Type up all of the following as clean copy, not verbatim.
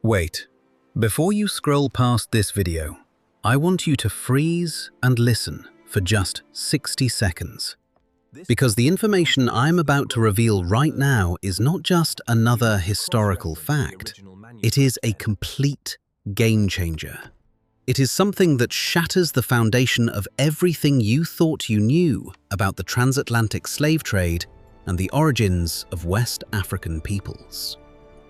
Wait, before you scroll past this video, I want you to freeze and listen for just 60 seconds. Because the information I'm about to reveal right now is not just another historical fact, it is a complete game changer. It is something that shatters the foundation of everything you thought you knew about the transatlantic slave trade and the origins of West African peoples.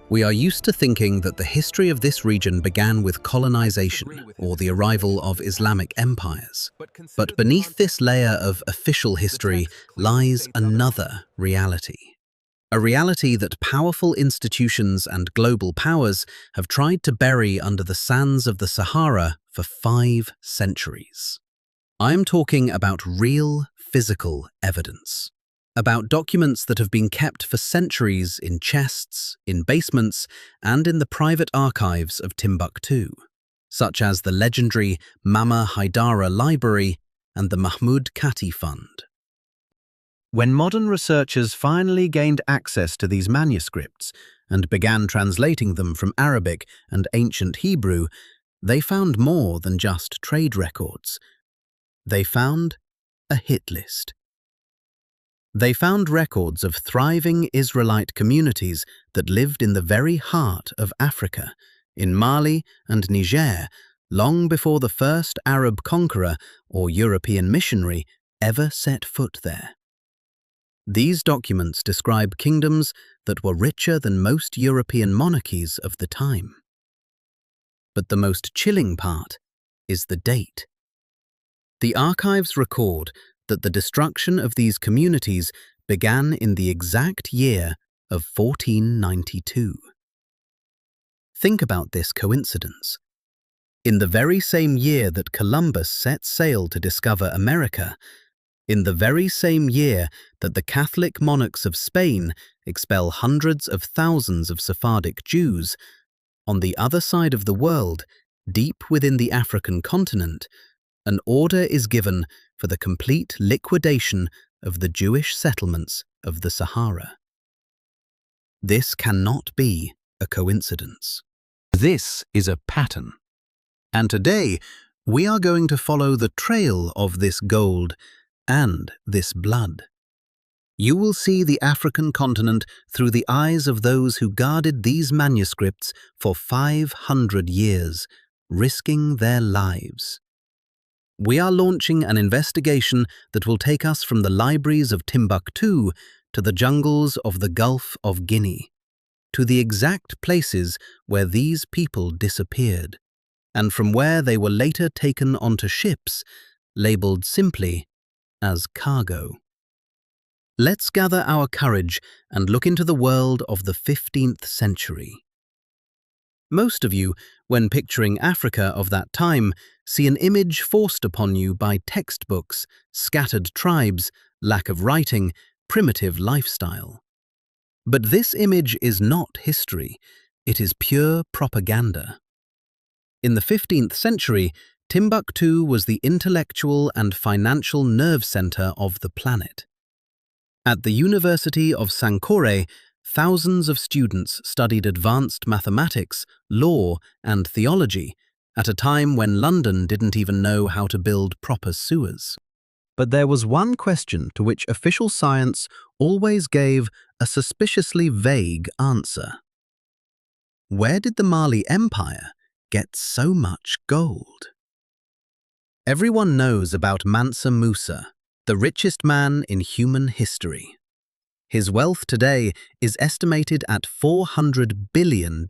We are used to thinking that the history of this region began with colonization or the arrival of Islamic empires. But beneath this layer of official history lies another reality. A reality that powerful institutions and global powers have tried to bury under the sands of the Sahara for 5 centuries. I'm talking about real, physical evidence. About documents that have been kept for centuries in chests, in basements, and in the private archives of Timbuktu, such as the legendary Mama Haidara Library and the Mahmud Kati Fund. When modern researchers finally gained access to these manuscripts and began translating them from Arabic and ancient Hebrew, they found more than just trade records. They found a hit list. They found records of thriving Israelite communities that lived in the very heart of Africa, in Mali and Niger, long before the first Arab conqueror or European missionary ever set foot there. These documents describe kingdoms that were richer than most European monarchies of the time. But the most chilling part is the date. The archives record that the destruction of these communities began in the exact year of 1492. Think about this coincidence. In the very same year that Columbus set sail to discover America, in the very same year that the Catholic monarchs of Spain expel hundreds of thousands of Sephardic Jews, on the other side of the world, deep within the African continent, an order is given for the complete liquidation of the Jewish settlements of the Sahara. This cannot be a coincidence. This is a pattern. And today, we are going to follow the trail of this gold and this blood. You will see the African continent through the eyes of those who guarded these manuscripts for 500 years, risking their lives. We are launching an investigation that will take us from the libraries of Timbuktu to the jungles of the Gulf of Guinea, to the exact places where these people disappeared, and from where they were later taken onto ships, labeled simply as cargo. Let's gather our courage and look into the world of the 15th century. Most of you, when picturing Africa of that time, see an image forced upon you by textbooks, scattered tribes, lack of writing, primitive lifestyle. But this image is not history, it is pure propaganda. In the 15th century, Timbuktu was the intellectual and financial nerve center of the planet. At the University of Sankore, thousands of students studied advanced mathematics, law, and theology at a time when London didn't even know how to build proper sewers. But there was one question to which official science always gave a suspiciously vague answer. Where did the Mali Empire get so much gold? Everyone knows about Mansa Musa, the richest man in human history. His wealth today is estimated at $400 billion.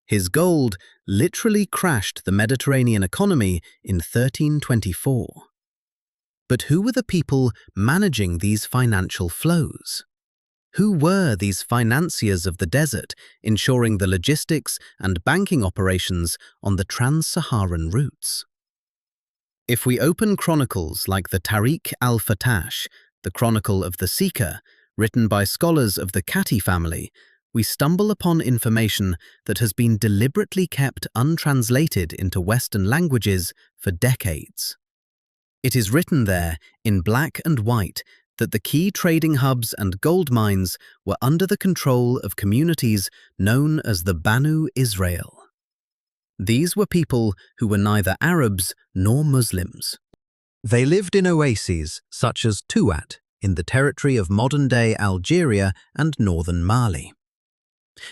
His gold literally crashed the Mediterranean economy in 1324. But who were the people managing these financial flows? Who were these financiers of the desert, ensuring the logistics and banking operations on the trans-Saharan routes? If we open chronicles like the Tariq al-Fatash, the Chronicle of the Seeker, written by scholars of the Kati family, we stumble upon information that has been deliberately kept untranslated into Western languages for decades. It is written there in black and white, that the key trading hubs and gold mines were under the control of communities known as the Banu Israel. These were people who were neither Arabs nor Muslims. They lived in oases such as Tuat in the territory of modern-day Algeria and northern Mali.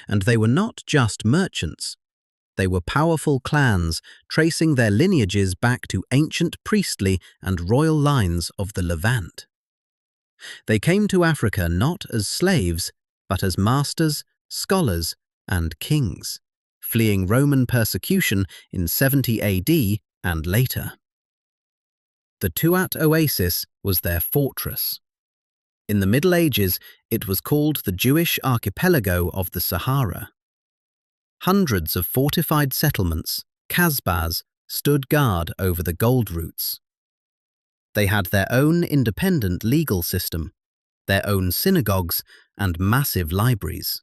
And they were not just merchants. They were powerful clans tracing their lineages back to ancient priestly and royal lines of the Levant. They came to Africa not as slaves, but as masters, scholars, and kings, fleeing Roman persecution in 70 AD and later. The Tuat oasis was their fortress. In the Middle Ages, it was called the Jewish archipelago of the Sahara. Hundreds of fortified settlements, kasbahs, stood guard over the gold routes. They had their own independent legal system, their own synagogues, and massive libraries.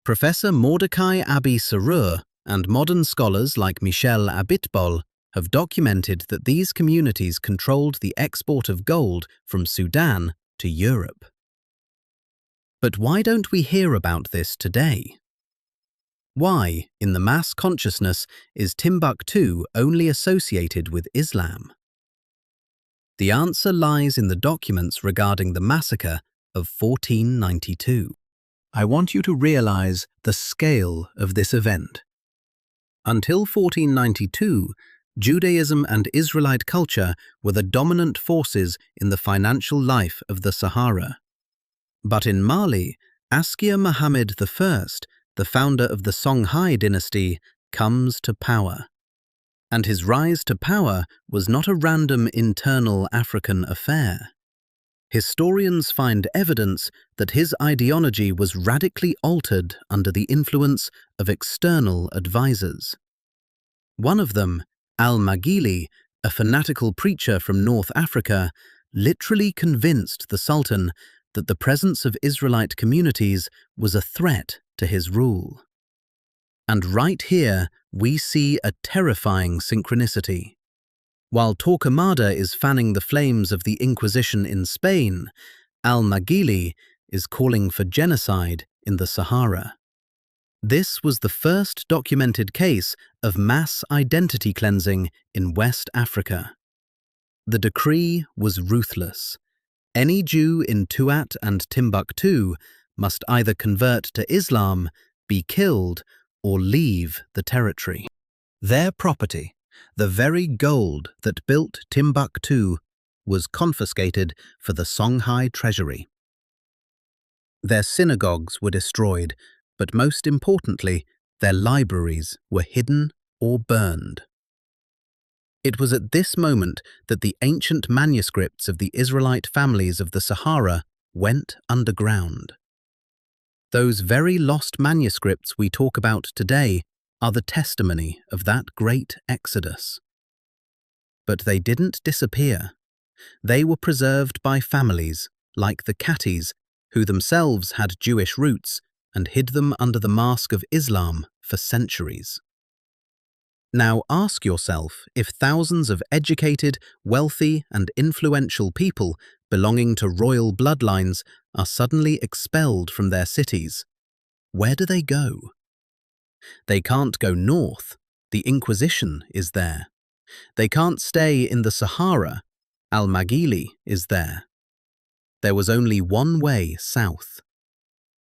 Professor Mordecai Abi Sarur and modern scholars like Michel Abitbol have documented that these communities controlled the export of gold from Sudan to Europe. But why don't we hear about this today? Why, in the mass consciousness, is Timbuktu only associated with Islam? The answer lies in the documents regarding the massacre of 1492. I want you to realize the scale of this event. Until 1492, Judaism and Israelite culture were the dominant forces in the financial life of the Sahara. But in Mali, Askia Muhammad I, the founder of the Songhai dynasty, comes to power. And his rise to power was not a random internal African affair. Historians find evidence that his ideology was radically altered under the influence of external advisors. One of them, Al-Maghili, a fanatical preacher from North Africa, literally convinced the Sultan that the presence of Israelite communities was a threat to his rule. And right here, we see a terrifying synchronicity. While Torquemada is fanning the flames of the Inquisition in Spain, Al-Maghili is calling for genocide in the Sahara. This was the first documented case of mass identity cleansing in West Africa. The decree was ruthless. Any Jew in Tuat and Timbuktu must either convert to Islam, be killed, or leave the territory. Their property, the very gold that built Timbuktu, was confiscated for the Songhai treasury. Their synagogues were destroyed, but most importantly, their libraries were hidden or burned. It was at this moment that the ancient manuscripts of the Israelite families of the Sahara went underground. Those very lost manuscripts we talk about today are the testimony of that great exodus. But they didn't disappear. They were preserved by families, like the Katis, who themselves had Jewish roots and hid them under the mask of Islam for centuries. Now ask yourself if thousands of educated, wealthy, and influential people belonging to royal bloodlines are suddenly expelled from their cities. Where do they go? They can't go north. The Inquisition is there. They can't stay in the Sahara. Al-Maghili is there. There was only one way south.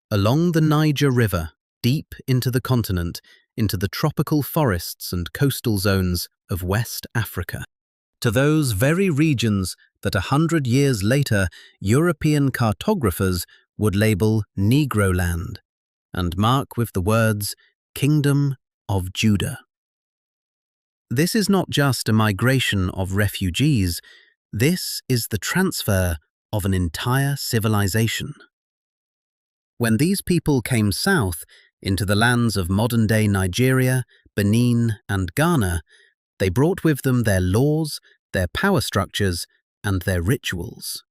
Along the Niger River, deep into the continent, into the tropical forests and coastal zones of West Africa. To those very regions that 100 years later European cartographers would label Negroland and mark with the words Kingdom of Judah. This is not just a migration of refugees, this is the transfer of an entire civilization. When these people came south into the lands of modern-day Nigeria, Benin, and Ghana, they brought with them their laws, their power structures, and their rituals.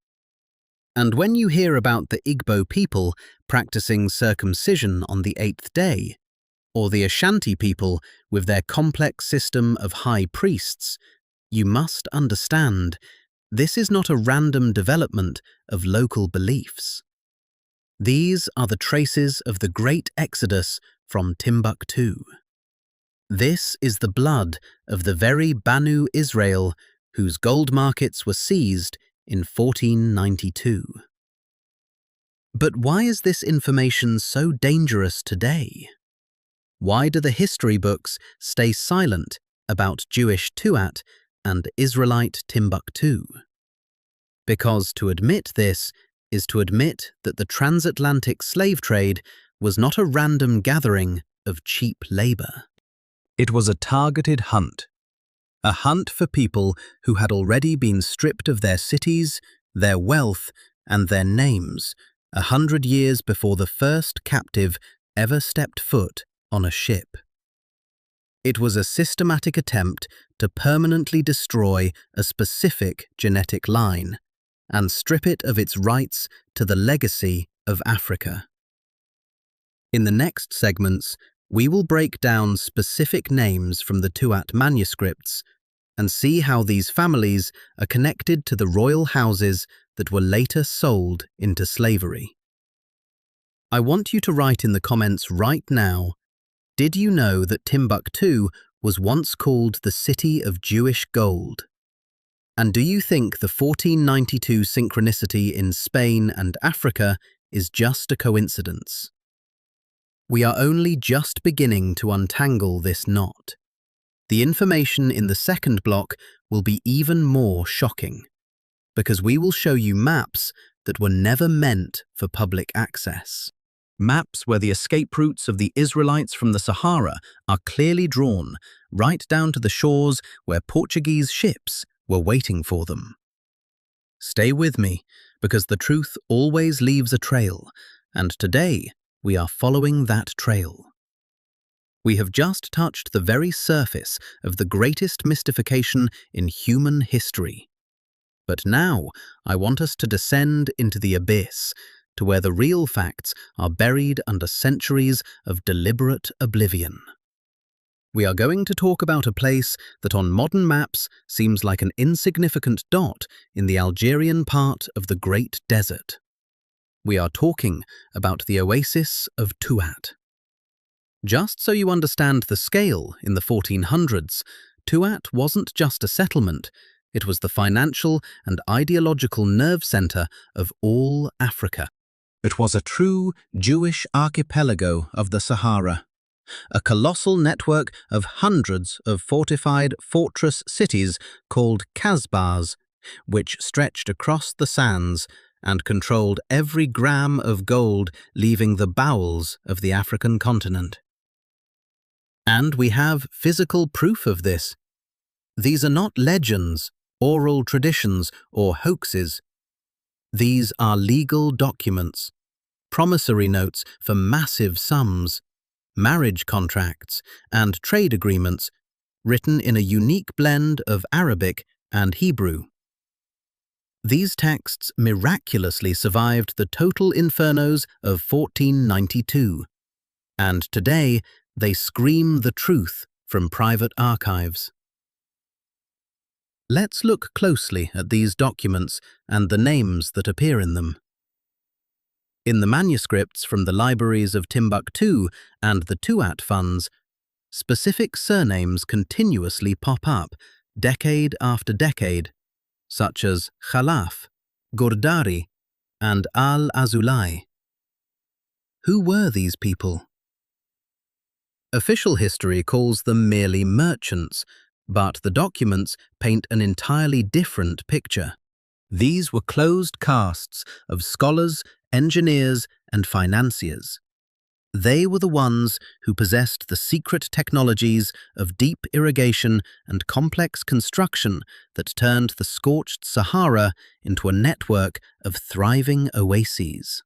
And when you hear about the Igbo people practicing circumcision on the 8th day, or the Ashanti people with their complex system of high priests, you must understand This is not a random development of local beliefs. These are the traces of the great exodus from Timbuktu. This is the blood of the very Banu Israel whose gold markets were seized in 1492. But why is this information so dangerous today? Why do the history books stay silent about Jewish Tuat and Israelite Timbuktu? Because to admit this is to admit that the transatlantic slave trade was not a random gathering of cheap labor. It was a targeted hunt. A hunt for people who had already been stripped of their cities, their wealth, and their names 100 years before the first captive ever stepped foot on a ship. It was a systematic attempt to permanently destroy a specific genetic line and strip it of its rights to the legacy of Africa. In the next segments, we will break down specific names from the Tuat manuscripts and see how these families are connected to the royal houses that were later sold into slavery. I want you to write in the comments right now, did you know that Timbuktu was once called the City of Jewish Gold? And do you think the 1492 synchronicity in Spain and Africa is just a coincidence? We are only just beginning to untangle this knot. The information in the second block will be even more shocking, because we will show you maps that were never meant for public access. Maps where the escape routes of the Israelites from the Sahara are clearly drawn, right down to the shores where Portuguese ships were waiting for them. Stay with me, because the truth always leaves a trail, and today we are following that trail. We have just touched the very surface of the greatest mystification in human history. But now I want us to descend into the abyss, to where the real facts are buried under centuries of deliberate oblivion. We are going to talk about a place that on modern maps seems like an insignificant dot in the Algerian part of the Great Desert. We are talking about the oasis of Tuat. Just so you understand the scale in the 1400s, Tuat wasn't just a settlement, it was the financial and ideological nerve center of all Africa. It was a true Jewish archipelago of the Sahara, a colossal network of hundreds of fortified fortress cities called Kasbahs, which stretched across the sands and controlled every gram of gold leaving the bowels of the African continent. And we have physical proof of this. These are not legends, oral traditions, or hoaxes. These are legal documents, promissory notes for massive sums, marriage contracts, and trade agreements written in a unique blend of Arabic and Hebrew. These texts miraculously survived the total infernos of 1492, and today they scream the truth from private archives. Let's look closely at these documents and the names that appear in them. In the manuscripts from the libraries of Timbuktu and the Tuat funds, specific surnames continuously pop up, decade after decade, such as Khalaf, Gurdari, and Al-Azulai. Who were these people? Official history calls them merely merchants, but the documents paint an entirely different picture. These were closed castes of scholars, engineers, and financiers. They were the ones who possessed the secret technologies of deep irrigation and complex construction that turned the scorched Sahara into a network of thriving oases.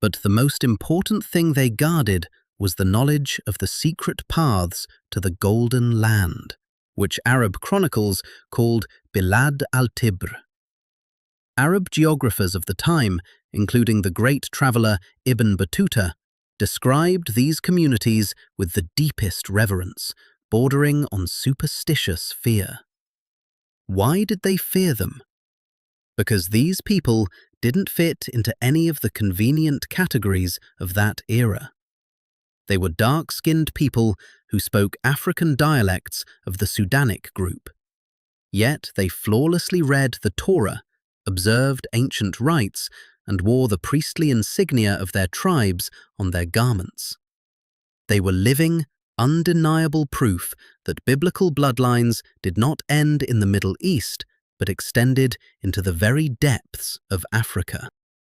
But the most important thing they guarded was the knowledge of the secret paths to the Golden Land, which Arab chronicles called Bilad al-Tibr. Arab geographers of the time, including the great traveller Ibn Battuta, described these communities with the deepest reverence, bordering on superstitious fear. Why did they fear them? Because these people didn't fit into any of the convenient categories of that era. They were dark-skinned people who spoke African dialects of the Sudanic group. Yet they flawlessly read the Torah, observed ancient rites, and wore the priestly insignia of their tribes on their garments. They were living, undeniable proof that biblical bloodlines did not end in the Middle East, but extended into the very depths of Africa.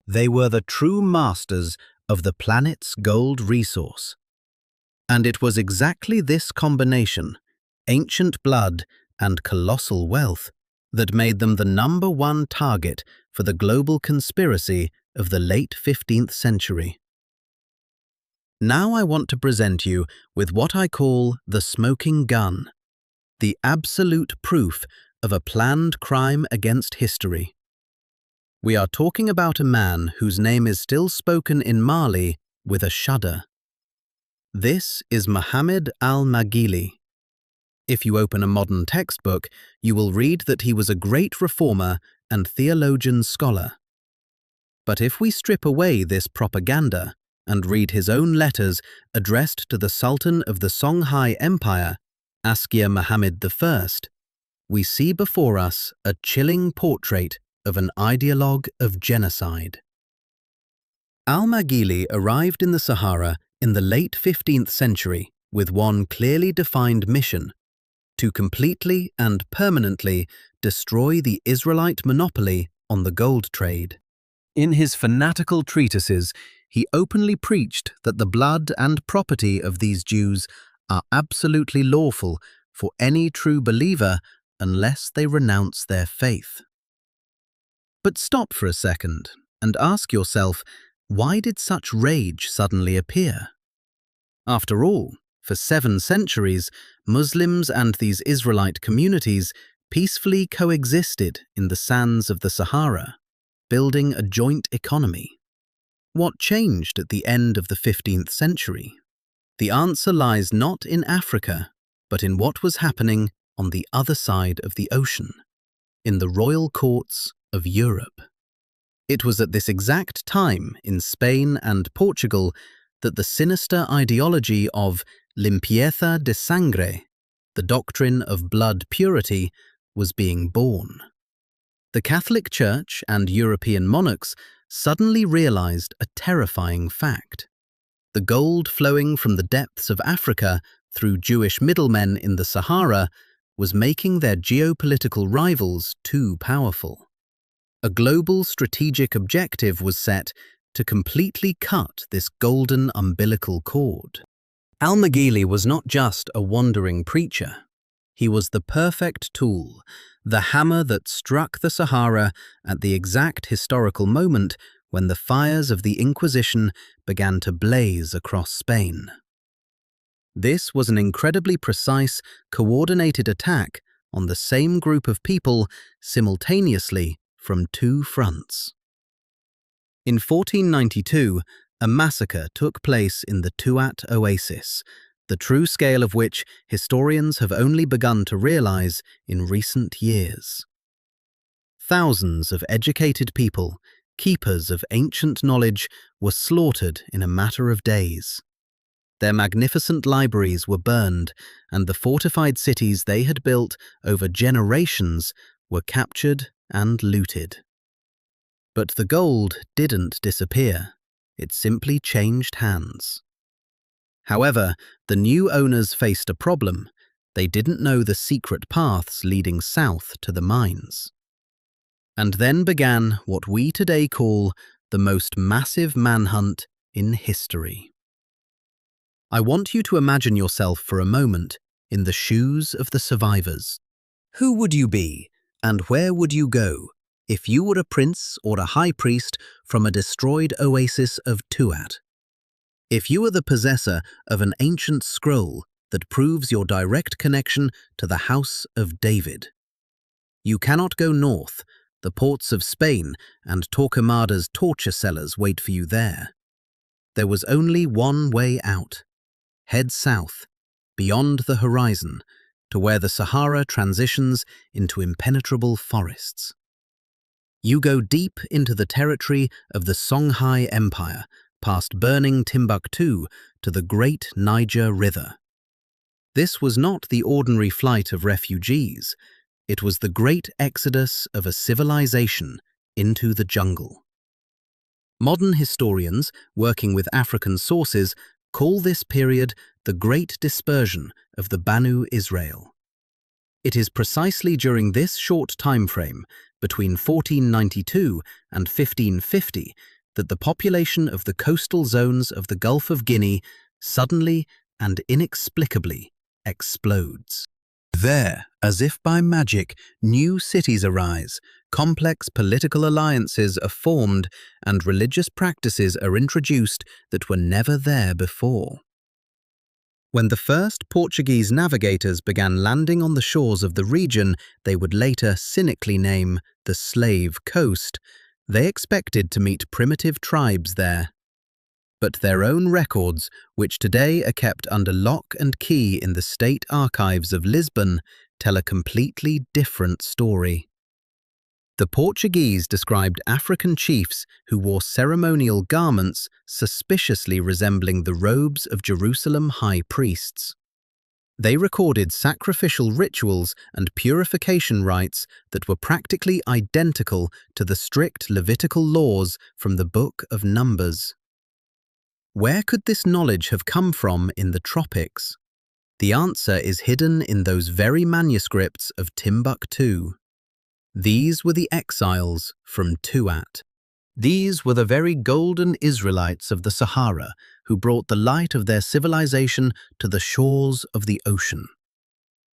They were the true masters of the planet's gold resource. And it was exactly this combination, ancient blood and colossal wealth, that made them the #1 target for the global conspiracy of the late 15th century. Now I want to present you with what I call the smoking gun, the absolute proof of a planned crime against history. We are talking about a man whose name is still spoken in Mali with a shudder. This is Muhammad al-Maghili. If you open a modern textbook, you will read that he was a great reformer and theologian scholar. But if we strip away this propaganda and read his own letters addressed to the Sultan of the Songhai Empire, Askia Muhammad I, we see before us a chilling portrait of an ideologue of genocide. Al-Maghili arrived in the Sahara in the late 15th century with one clearly defined mission: to completely and permanently destroy the Israelite monopoly on the gold trade. In his fanatical treatises, he openly preached that the blood and property of these Jews are absolutely lawful for any true believer unless they renounce their faith. But stop for a second and ask yourself, why did such rage suddenly appear? After all, for 7 centuries, Muslims and these Israelite communities peacefully coexisted in the sands of the Sahara, building a joint economy. What changed at the end of the 15th century? The answer lies not in Africa, but in what was happening on the other side of the ocean, in the royal courts of Europe. It was at this exact time in Spain and Portugal that the sinister ideology of limpieza de sangre, the doctrine of blood purity, was being born. The Catholic Church and European monarchs suddenly realized a terrifying fact. The gold flowing from the depths of Africa through Jewish middlemen in the Sahara was making their geopolitical rivals too powerful. A global strategic objective was set to completely cut this golden umbilical cord. Al-Maghili was not just a wandering preacher. He was the perfect tool, the hammer that struck the Sahara at the exact historical moment when the fires of the Inquisition began to blaze across Spain. This was an incredibly precise, coordinated attack on the same group of people simultaneously from 2 fronts. In 1492, a massacre took place in the Tuat Oasis, the true scale of which historians have only begun to realize in recent years. Thousands of educated people, keepers of ancient knowledge, were slaughtered in a matter of days. Their magnificent libraries were burned, and the fortified cities they had built over generations were captured and looted. But the gold didn't disappear. It simply changed hands. However, the new owners faced a problem. They didn't know the secret paths leading south to the mines. And then began what we today call the most massive manhunt in history. I want you to imagine yourself for a moment in the shoes of the survivors. Who would you be, and where would you go, if you were a prince or a high priest from a destroyed oasis of Tuat? If you are the possessor of an ancient scroll that proves your direct connection to the house of David? You cannot go north. The ports of Spain and Torquemada's torture cellars wait for you there. There was only one way out. Head south, beyond the horizon, to where the Sahara transitions into impenetrable forests. You go deep into the territory of the Songhai Empire, past burning Timbuktu to the Great Niger River. This was not the ordinary flight of refugees. It was the great exodus of a civilization into the jungle. Modern historians, working with African sources, call this period the Great Dispersion of the Banu Israel. It is precisely during this short time frame, between 1492 and 1550, that the population of the coastal zones of the Gulf of Guinea suddenly and inexplicably explodes. There, as if by magic, new cities arise, complex political alliances are formed, and religious practices are introduced that were never there before. When the first Portuguese navigators began landing on the shores of the region they would later cynically name the Slave Coast, they expected to meet primitive tribes there. But their own records, which today are kept under lock and key in the State Archives of Lisbon, tell a completely different story. The Portuguese described African chiefs who wore ceremonial garments suspiciously resembling the robes of Jerusalem high priests. They recorded sacrificial rituals and purification rites that were practically identical to the strict Levitical laws from the Book of Numbers. Where could this knowledge have come from in the tropics? The answer is hidden in those very manuscripts of Timbuktu. These were the exiles from Tuat. These were the very golden Israelites of the Sahara who brought the light of their civilization to the shores of the ocean.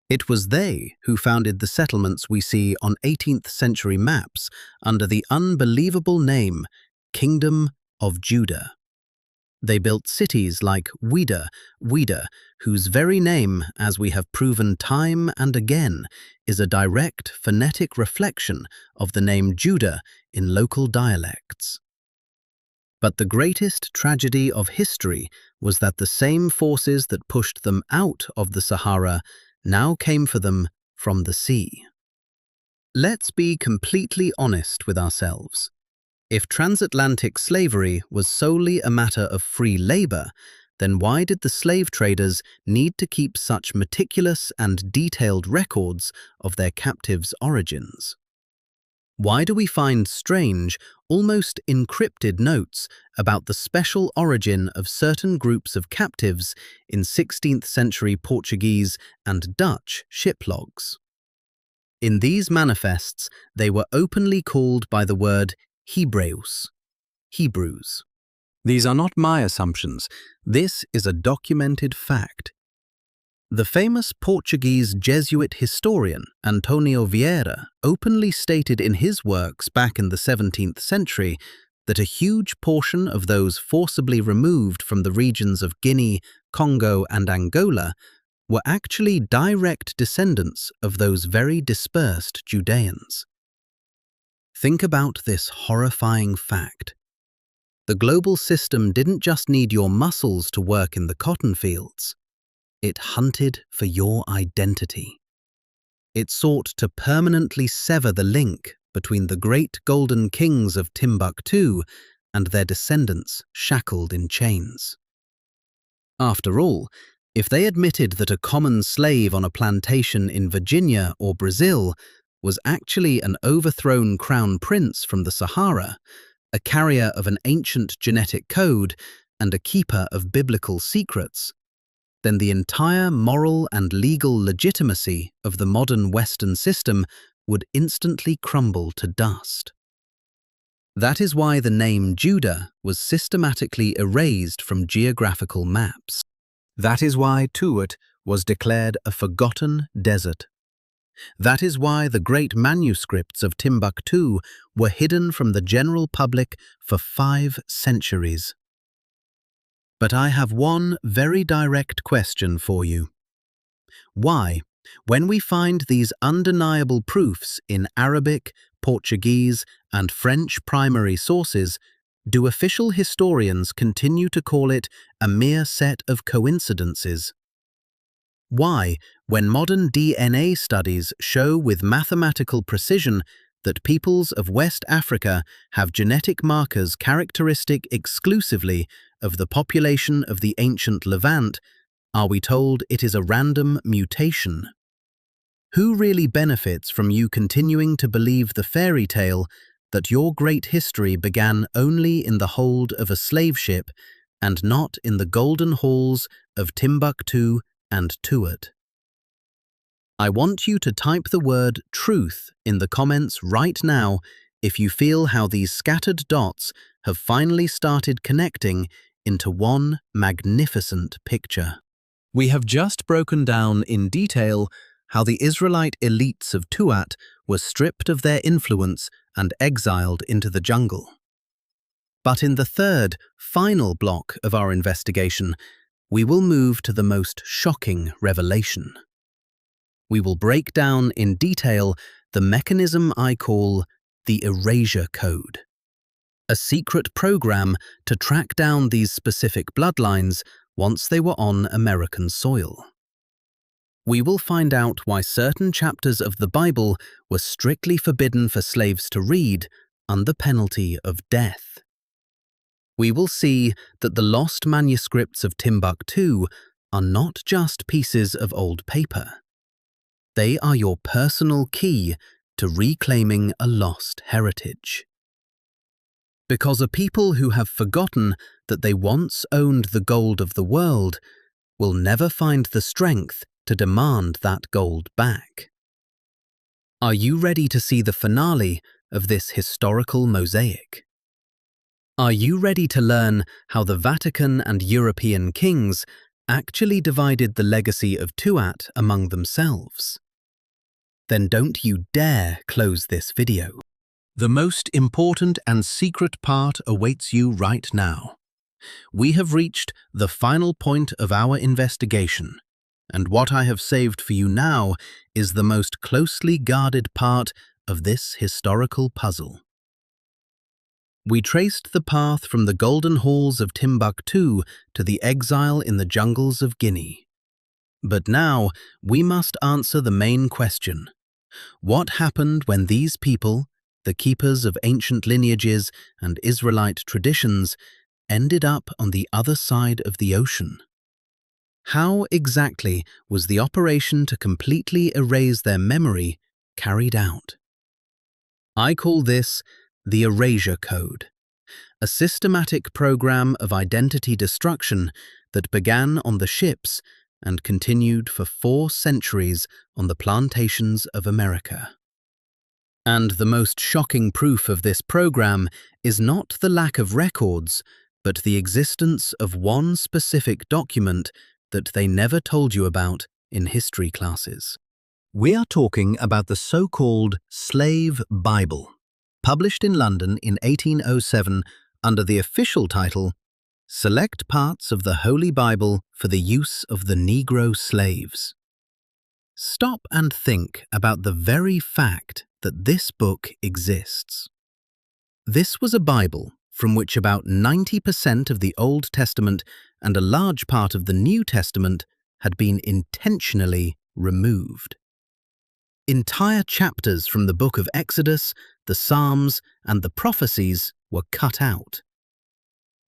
It was they who founded the settlements we see on 18th century maps under the unbelievable name Kingdom of Judah. They built cities like Ouidah, whose very name, as we have proven time and again, is a direct phonetic reflection of the name Judah in local dialects. But the greatest tragedy of history was that the same forces that pushed them out of the Sahara now came for them from the sea. Let's be completely honest with ourselves. If transatlantic slavery was solely a matter of free labor, then why did the slave traders need to keep such meticulous and detailed records of their captives' origins? Why do we find strange, almost encrypted notes about the special origin of certain groups of captives in 16th century Portuguese and Dutch ship logs? In these manifests, they were openly called by the word Hebrews. These are not my assumptions. This is a documented fact. The famous Portuguese Jesuit historian Antonio Vieira openly stated in his works back in the 17th century that a huge portion of those forcibly removed from the regions of Guinea, Congo, and Angola were actually direct descendants of those very dispersed Judeans. Think about this horrifying fact. The global system didn't just need your muscles to work in the cotton fields. It hunted for your identity. It sought to permanently sever the link between the great golden kings of Timbuktu and their descendants shackled in chains. After all, if they admitted that a common slave on a plantation in Virginia or Brazil was actually an overthrown crown prince from the Sahara, a carrier of an ancient genetic code and a keeper of biblical secrets, then the entire moral and legal legitimacy of the modern Western system would instantly crumble to dust. That is why the name Judah was systematically erased from geographical maps. That is why Tuat was declared a forgotten desert. That is why the great manuscripts of Timbuktu were hidden from the general public for 5 centuries. But I have one very direct question for you. Why, when we find these undeniable proofs in Arabic, Portuguese, and French primary sources, do official historians continue to call it a mere set of coincidences? Why, when modern DNA studies show with mathematical precision that peoples of West Africa have genetic markers characteristic exclusively of the population of the ancient Levant, are we told it is a random mutation? Who really benefits from you continuing to believe the fairy tale that your great history began only in the hold of a slave ship and not in the golden halls of Timbuktu and Tuat? I want you to type the word truth in the comments right now if you feel how these scattered dots have finally started connecting into one magnificent picture. We have just broken down in detail how the Israelite elites of Tuat were stripped of their influence and exiled into the jungle. But in the third, final block of our investigation, we will move to the most shocking revelation. We will break down in detail the mechanism I call the erasure code, a secret program to track down these specific bloodlines once they were on American soil. We will find out why certain chapters of the Bible were strictly forbidden for slaves to read under penalty of death. We will see that the lost manuscripts of Timbuktu are not just pieces of old paper. They are your personal key to reclaiming a lost heritage. Because a people who have forgotten that they once owned the gold of the world will never find the strength to demand that gold back. Are you ready to see the finale of this historical mosaic? Are you ready to learn how the Vatican and European kings actually divided the legacy of Tuat among themselves? Then don't you dare close this video. The most important and secret part awaits you right now. We have reached the final point of our investigation, and what I have saved for you now is the most closely guarded part of this historical puzzle. We traced the path from the golden halls of Timbuktu to the exile in the jungles of Guinea. But now we must answer the main question. What happened when these people, the keepers of ancient lineages and Israelite traditions, ended up on the other side of the ocean? How exactly was the operation to completely erase their memory carried out? I call this the erasure code, a systematic program of identity destruction that began on the ships and continued for 4 centuries on the plantations of America. And the most shocking proof of this program is not the lack of records, but the existence of one specific document that they never told you about in history classes. We are talking about the so-called Slave Bible, published in London in 1807 under the official title, Select Parts of the Holy Bible for the Use of the Negro Slaves. Stop and think about the very fact that this book exists. This was a Bible from which about 90% of the Old Testament and a large part of the New Testament had been intentionally removed. Entire chapters from the book of Exodus, the Psalms, and the prophecies were cut out.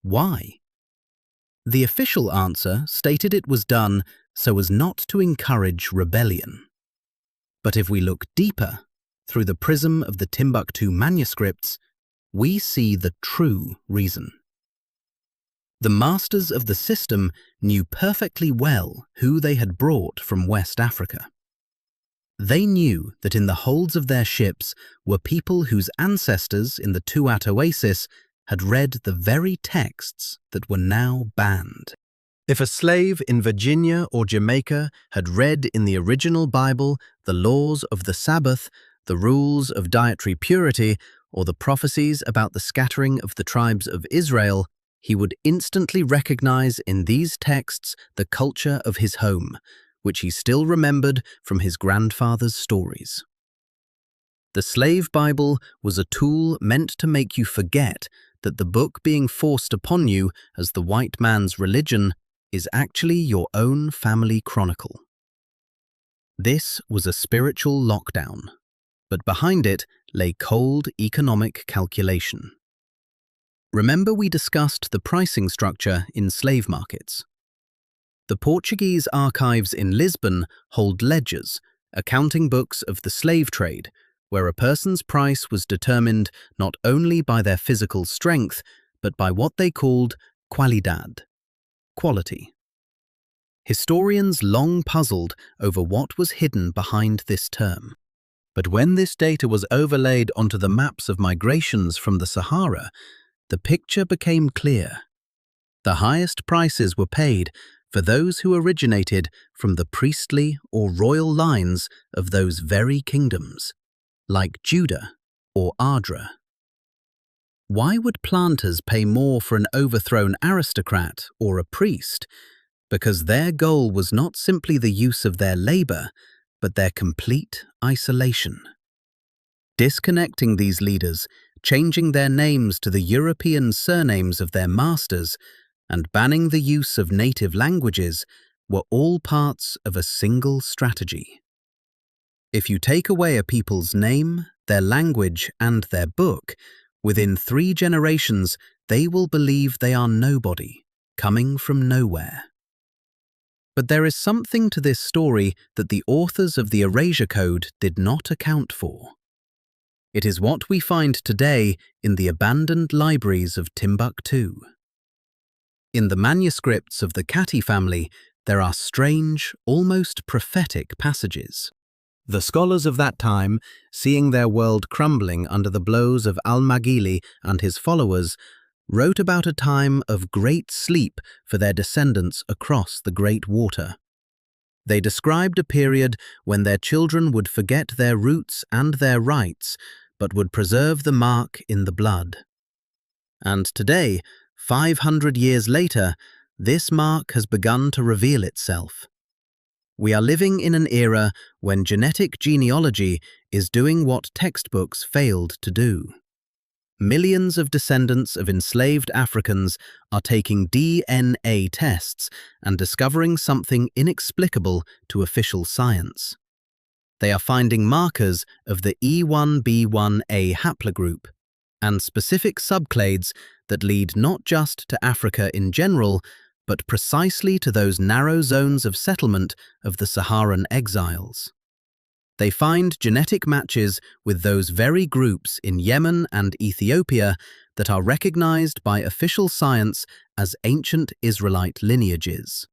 Why? The official answer stated it was done so as not to encourage rebellion. But if we look deeper, through the prism of the Timbuktu manuscripts, we see the true reason. The masters of the system knew perfectly well who they had brought from West Africa. They knew that in the holds of their ships were people whose ancestors in the Tuat Oasis had read the very texts that were now banned. If a slave in Virginia or Jamaica had read in the original Bible the laws of the Sabbath, the rules of dietary purity, or the prophecies about the scattering of the tribes of Israel, he would instantly recognize in these texts the culture of his home, which he still remembered from his grandfather's stories. The Slave Bible was a tool meant to make you forget that the book being forced upon you as the white man's religion is actually your own family chronicle. This was a spiritual lockdown, but behind it lay cold economic calculation. Remember we discussed the pricing structure in slave markets. The Portuguese archives in Lisbon hold ledgers, accounting books of the slave trade, where a person's price was determined not only by their physical strength, but by what they called qualidade, quality. Historians long puzzled over what was hidden behind this term. But when this data was overlaid onto the maps of migrations from the Sahara, the picture became clear. The highest prices were paid for those who originated from the priestly or royal lines of those very kingdoms, like Judah or Adra. Why would planters pay more for an overthrown aristocrat or a priest? Because their goal was not simply the use of their labor, but their complete isolation. Disconnecting these leaders, changing their names to the European surnames of their masters, and banning the use of native languages were all parts of a single strategy. If you take away a people's name, their language, and their book, within 3 generations they will believe they are nobody, coming from nowhere. But there is something to this story that the authors of the Erasure Code did not account for. It is what we find today in the abandoned libraries of Timbuktu. In the manuscripts of the Kati family, there are strange, almost prophetic passages. The scholars of that time, seeing their world crumbling under the blows of Al-Maghili and his followers, wrote about a time of great sleep for their descendants across the great water. They described a period when their children would forget their roots and their rights, but would preserve the mark in the blood. And today, 500 years later, this mark has begun to reveal itself. We are living in an era when genetic genealogy is doing what textbooks failed to do. Millions of descendants of enslaved Africans are taking DNA tests and discovering something inexplicable to official science. They are finding markers of the E1B1A haplogroup and specific subclades that lead not just to Africa in general, but precisely to those narrow zones of settlement of the Saharan exiles. They find genetic matches with those very groups in Yemen and Ethiopia that are recognized by official science as ancient Israelite lineages.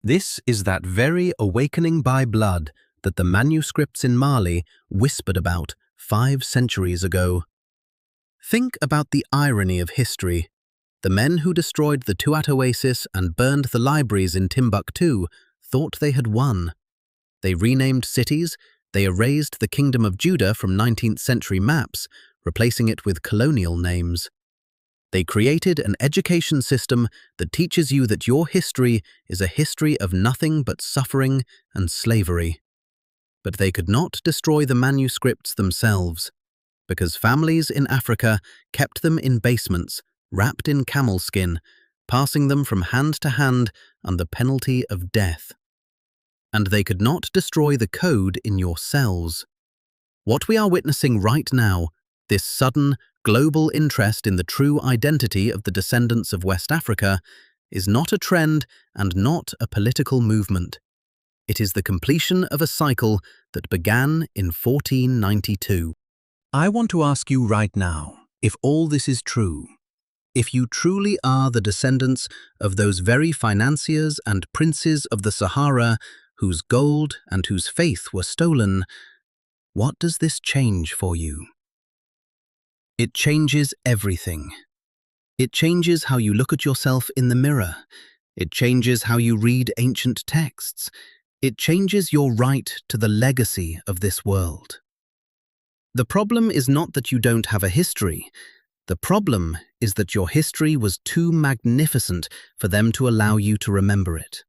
This is that very awakening by blood that the manuscripts in Mali whispered about 5 centuries ago. Think about the irony of history. The men who destroyed the Tuat oasis and burned the libraries in Timbuktu thought they had won. They renamed cities. They erased the Kingdom of Judah from 19th century maps, replacing it with colonial names. They created an education system that teaches you that your history is a history of nothing but suffering and slavery. But they could not destroy the manuscripts themselves, because families in Africa kept them in basements, wrapped in camel skin, passing them from hand to hand under penalty of death. And they could not destroy the code in your cells. What we are witnessing right now, this sudden, global interest in the true identity of the descendants of West Africa, is not a trend and not a political movement. It is the completion of a cycle that began in 1492. I want to ask you right now, if all this is true, if you truly are the descendants of those very financiers and princes of the Sahara whose gold and whose faith were stolen, what does this change for you? It changes everything. It changes how you look at yourself in the mirror. It changes how you read ancient texts. It changes your right to the legacy of this world. The problem is not that you don't have a history. The problem is that your history was too magnificent for them to allow you to remember it.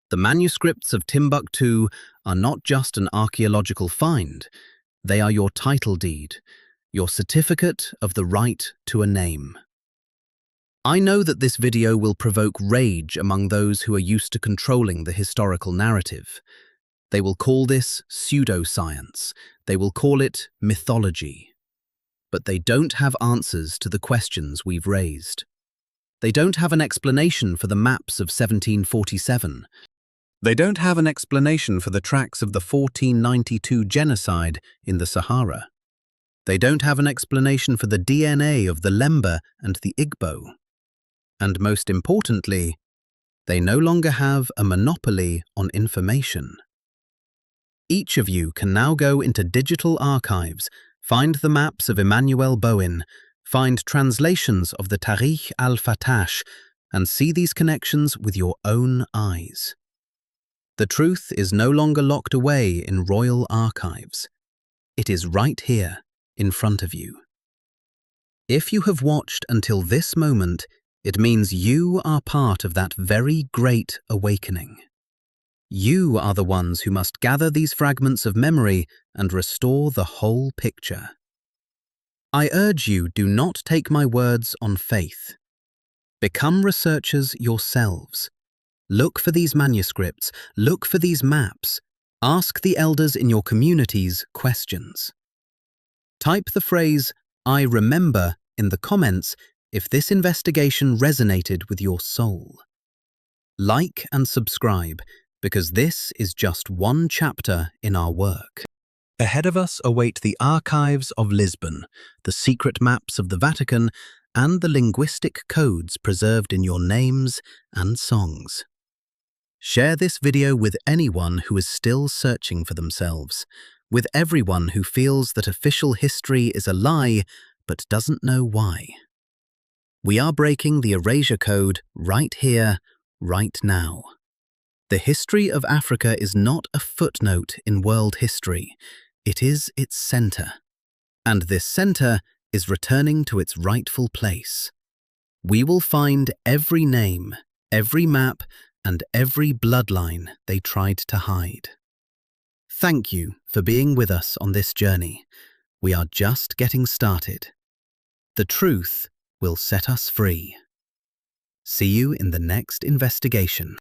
The manuscripts of Timbuktu are not just an archaeological find. They are your title deed, your certificate of the right to a name. I know that this video will provoke rage among those who are used to controlling the historical narrative. They will call this pseudoscience. They will call it mythology. But they don't have answers to the questions we've raised. They don't have an explanation for the maps of 1747. They don't have an explanation for the tracks of the 1492 genocide in the Sahara. They don't have an explanation for the DNA of the Lemba and the Igbo. And most importantly, they no longer have a monopoly on information. Each of you can now go into digital archives, find the maps of Emmanuel Bowen, find translations of the Tarikh al-Fatash, and see these connections with your own eyes. The truth is no longer locked away in royal archives. It is right here, in front of you. If you have watched until this moment, it means you are part of that very great awakening. You are the ones who must gather these fragments of memory and restore the whole picture. I urge you, do not take my words on faith. Become researchers yourselves. Look for these manuscripts, look for these maps. Ask the elders in your communities questions. Type the phrase, "I remember," in the comments if this investigation resonated with your soul. Like and subscribe, because this is just one chapter in our work. Ahead of us await the archives of Lisbon, the secret maps of the Vatican, and the linguistic codes preserved in your names and songs. Share this video with anyone who is still searching for themselves, with everyone who feels that official history is a lie but doesn't know why. We are breaking the erasure code right here, right now. The history of Africa is not a footnote in world history. It is its center. And this center is returning to its rightful place. We will find every name, every map, and every bloodline they tried to hide. Thank you for being with us on this journey. We are just getting started. The truth will set us free. See you in the next investigation.